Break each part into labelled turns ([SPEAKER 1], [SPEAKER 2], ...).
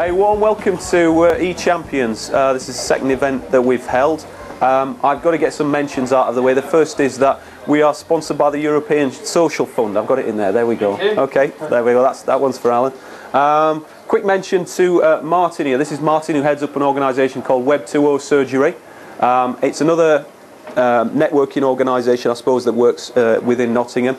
[SPEAKER 1] A warm welcome to eChampions. This is the second event that we've held. I've got to get some mentions out of the way. The first is that we are sponsored by the European Social Fund. I've got it in there. There we go. Okay, there we go. That one's for Alan. Quick mention to Martin here. This is Martin, who heads up an organisation called Web 2.0 Surgery. It's another networking organisation, I suppose, that works within Nottingham.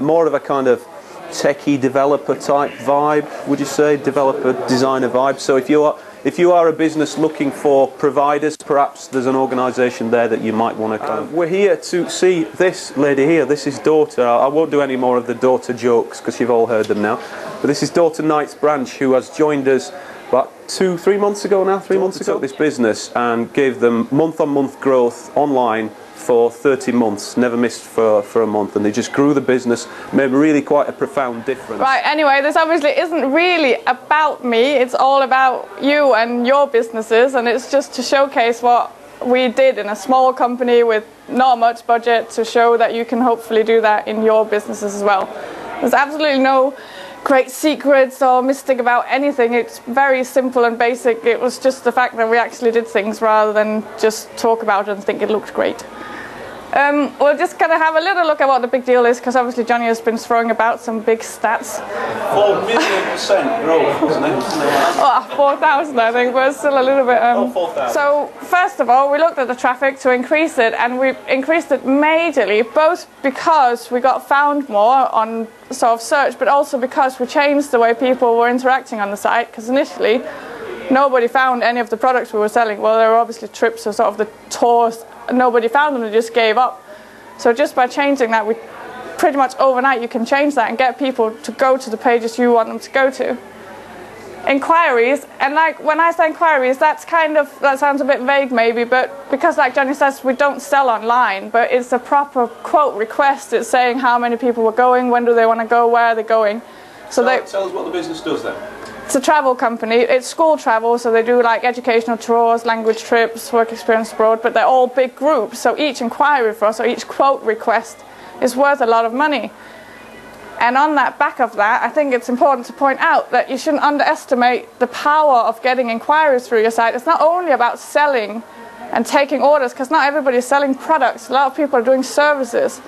[SPEAKER 1] More of a kind of techie developer type vibe, would you say? Developer designer vibe. So if you are a business looking for providers, perhaps there's an organisation there that you might want to come. We're here to see this lady here. This is Daughter. I won't do any more of the Daughter jokes because you've all heard them now. But this is Daughter Knight's branch, who has joined us about 3 months ago now. 3 months ago, this business, and gave them month-on-month growth online for 30 months, never missed for a month, and they just grew the business, made really quite a profound difference.
[SPEAKER 2] Right, anyway, this obviously isn't really about me, it's all about you and your businesses, and it's just to showcase what we did in a small company with not much budget, to show that you can hopefully do that in your businesses as well. There's absolutely no great secrets or mystic about anything. It's very simple and basic. It was just the fact that we actually did things rather than just talk about it and think it looked great. We're just going to have a little look at what the big deal is, because obviously Johnny has been throwing about some big stats.
[SPEAKER 1] 4 million% growth, wasn't it?
[SPEAKER 2] Oh, 4,000 I think, but still a little bit...
[SPEAKER 1] 4,000.
[SPEAKER 2] So, first of all, we looked at the traffic to increase it, and we increased it majorly, both because we got found more on sort of search, but also because we changed the way people were interacting on the site, because initially nobody found any of the products we were selling. Well, there were obviously trips or sort of the tours. Nobody found them, they just gave up. So just by changing that, we pretty much overnight you can change that and get people to go to the pages you want them to go to. Inquiries, and like when I say inquiries, that sounds a bit vague maybe, but because like Johnny says, we don't sell online, but it's a proper quote request. It's saying how many people were going, when do they want to go, where are they going. So
[SPEAKER 1] tell us what the business does then.
[SPEAKER 2] It's a travel company. It's school travel, so they do like educational tours, language trips, work experience abroad, but they're all big groups, so each inquiry for us, or each quote request, is worth a lot of money. And on that back of that, I think it's important to point out that you shouldn't underestimate the power of getting inquiries through your site. It's not only about selling and taking orders, because not everybody is selling products. A lot of people are doing services.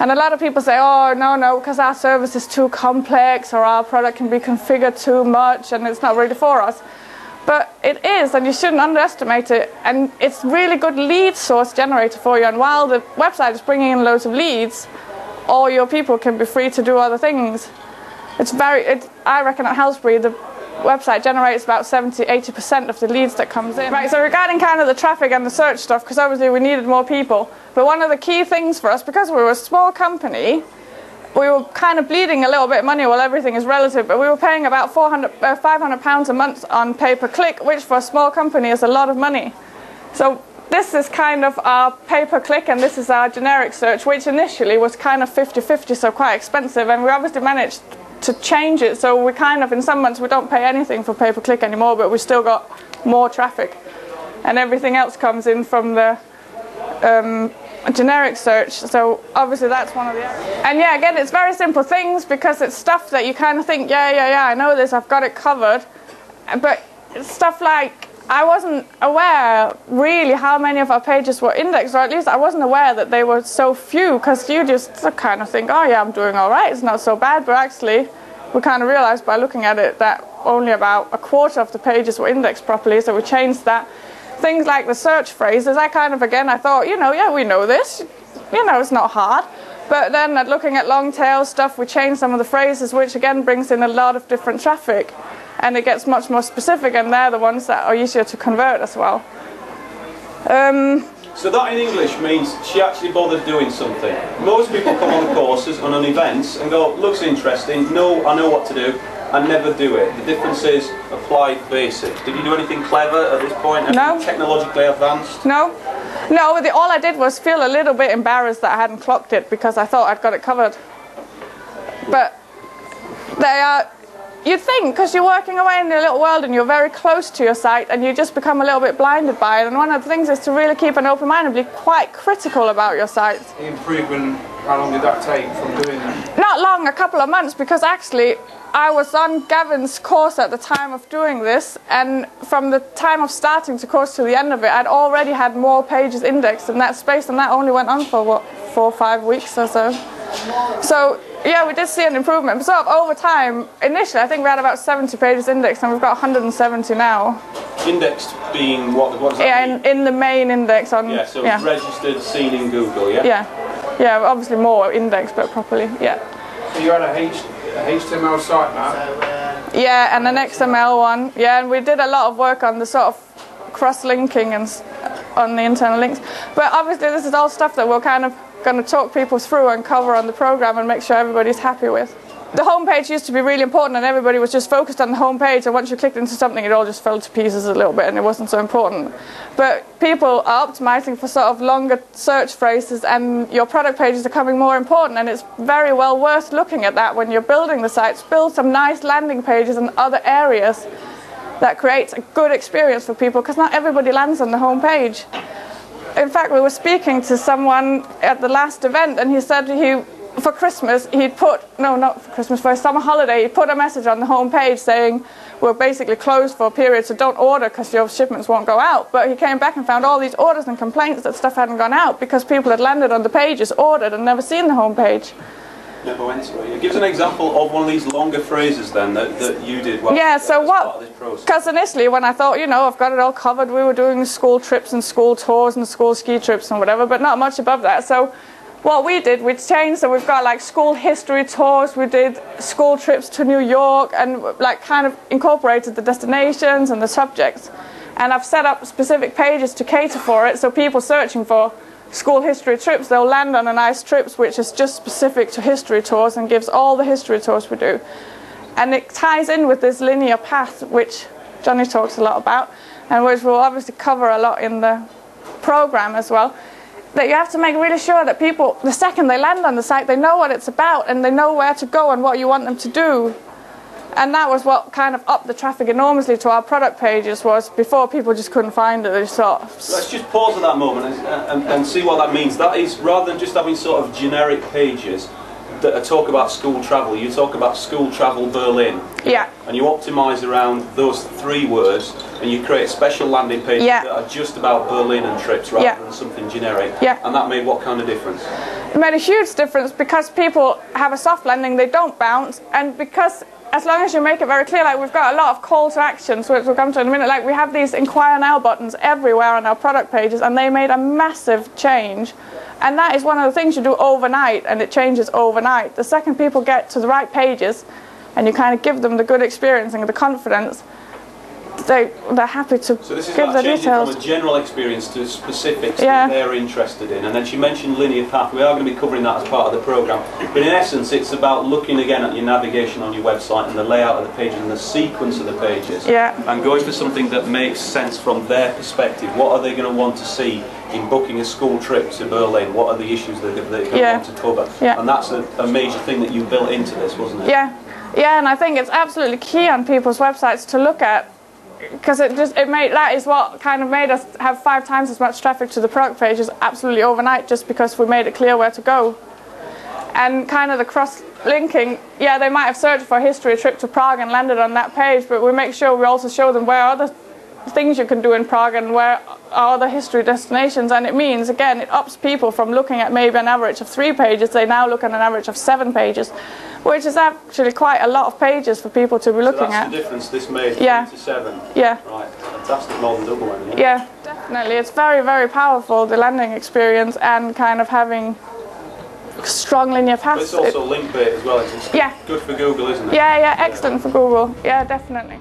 [SPEAKER 2] And a lot of people say, oh, no, because our service is too complex, or our product can be configured too much and it's not really for us. But it is, and you shouldn't underestimate it. And it's really good lead source generator for you. And while the website is bringing in loads of leads, all your people can be free to do other things. I reckon at Helsbury, the website generates about 70–80% of the leads that comes in. Right, so regarding kind of the traffic and the search stuff, because obviously we needed more people, but one of the key things for us, because we were a small company, we were kind of bleeding a little bit of money. Well, everything is relative, but we were paying about £500 a month on pay-per-click, which for a small company is a lot of money. So this is kind of our pay-per-click, and this is our generic search, which initially was kind of 50-50, so quite expensive, and we obviously managed to change it, so we kind of, in some months we don't pay anything for pay-per-click anymore, but we still got more traffic, and everything else comes in from the generic search. So obviously that's one of the areas. And yeah, again, it's very simple things, because it's stuff that you kind of think, yeah, I know this, I've got it covered, but it's stuff like, I wasn't aware really how many of our pages were indexed, or at least I wasn't aware that they were so few, because you just kind of think, oh yeah, I'm doing all right, it's not so bad, but actually we kind of realized by looking at it that only about a quarter of the pages were indexed properly, so we changed that. Things like the search phrases, I thought, yeah, we know this, it's not hard. But then looking at long tail stuff, we changed some of the phrases, which again brings in a lot of different traffic. And it gets much more specific, and they're the ones that are easier to convert as well.
[SPEAKER 1] So that in English means she actually bothered doing something. Most people come on courses and on events and go, looks interesting, no, I know what to do, and never do it. The difference is apply basics. Did you do anything clever at this point?
[SPEAKER 2] No.
[SPEAKER 1] Technologically advanced?
[SPEAKER 2] No. All I did was feel a little bit embarrassed that I hadn't clocked it, because I thought I'd got it covered. But they are... You'd think, because you're working away in the little world and you're very close to your site, and you just become a little bit blinded by it. And one of the things is to really keep an open mind and be quite critical about your site.
[SPEAKER 3] Improvement How long did that take from doing that?
[SPEAKER 2] Not long, a couple of months, because actually I was on Gavin's course at the time of doing this, and from the time of starting the course to the end of it, I'd already had more pages indexed in that space, and that only went on for, what, 4 or 5 weeks or so. So, yeah, we did see an improvement. But sort of over time, initially I think we had about 70 pages indexed, and we've got 170 now.
[SPEAKER 1] Indexed being what does that mean?
[SPEAKER 2] In the main index on...
[SPEAKER 1] Yeah, so it's registered, seen in Google, yeah?
[SPEAKER 2] Yeah, obviously more indexed, but properly, yeah.
[SPEAKER 3] So you had a HTML site now?
[SPEAKER 2] Yeah, and an XML one. Yeah, and we did a lot of work on the sort of cross-linking and on the internal links. But obviously this is all stuff that we're kind of going to talk people through and cover on the program and make sure everybody's happy with. The homepage used to be really important, and everybody was just focused on the homepage, and once you clicked into something it all just fell to pieces a little bit and it wasn't so important. But people are optimizing for sort of longer search phrases, and your product pages are becoming more important, and it's very well worth looking at that when you're building the sites. Build some nice landing pages in other areas that creates a good experience for people, because not everybody lands on the homepage. In fact, we were speaking to someone at the last event, and he said for Christmas, he'd put, no, not for Christmas, for a summer holiday, he put a message on the home page saying, we're basically closed for a period, so don't order because your shipments won't go out. But he came back and found all these orders and complaints that stuff hadn't gone out because people had landed on the pages, ordered, and never seen the home page.
[SPEAKER 1] Never went to it. Give us an example of one of these longer phrases then that you did.
[SPEAKER 2] Yeah, so what, because initially when I thought, you know, I've got it all covered, we were doing school trips and school tours and school ski trips and whatever, but not much above that. So what we did, we changed, so we've got like school history tours, we did school trips to New York, and like kind of incorporated the destinations and the subjects. And I've set up specific pages to cater for it, so people searching for school history trips, they'll land on a nice trips which is just specific to history tours and gives all the history tours we do. And it ties in with this linear path which Johnny talks a lot about, and which we'll obviously cover a lot in the program as well. That you have to make really sure that people, the second they land on the site, they know what it's about and they know where to go and what you want them to do. And that was what kind of upped the traffic enormously to our product pages. Was before people just couldn't find it. They just thought.
[SPEAKER 1] Let's just pause at that moment and see what that means. That is, rather than just having sort of generic pages that talk about school travel, you talk about school travel Berlin.
[SPEAKER 2] Yeah.
[SPEAKER 1] And you optimise around those 3 words, and you create special landing pages that are just about Berlin and trips rather than something generic.
[SPEAKER 2] Yeah.
[SPEAKER 1] And that made what kind of difference?
[SPEAKER 2] It made a huge difference because people have a soft landing, they don't bounce, and because as long as you make it very clear, like we've got a lot of call to actions, which we'll come to in a minute, like we have these inquire now buttons everywhere on our product pages, and they made a massive change. And that is one of the things you do overnight, and it changes overnight. The second people get to the right pages, and you kind of give them the good experience and the confidence, they're happy to give the details.
[SPEAKER 1] So this is like changing from a general experience to specifics that they're interested in. And then she mentioned linear path. We are going to be covering that as part of the programme. But in essence, it's about looking again at your navigation on your website and the layout of the pages and the sequence of the pages. And going for something that makes sense from their perspective. What are they going to want to see in booking a school trip to Berlin? What are the issues that they're going to want to cover? And that's a major thing that you built into this, wasn't it?
[SPEAKER 2] Yeah, and I think it's absolutely key on people's websites to look at, because that is what kind of made us have 5 times as much traffic to the product pages absolutely overnight, just because we made it clear where to go. And kind of the cross-linking, they might have searched for a history trip to Prague and landed on that page, but we make sure we also show them where other things you can do in Prague and where are other history destinations. And it means, again, it ups people from looking at maybe an average of 3 pages, they now look at an average of 7 pages, which is actually quite a lot of pages for people to be looking at.
[SPEAKER 1] That's the difference this made, 3 to 7.
[SPEAKER 2] Yeah.
[SPEAKER 1] Right, fantastic, more than double then.
[SPEAKER 2] Yeah, definitely. It's very, very powerful, the landing experience, and kind of having strong linear paths.
[SPEAKER 1] But it's also link bait as well. It's good for Google, isn't it?
[SPEAKER 2] Yeah, excellent for Google. Yeah, definitely.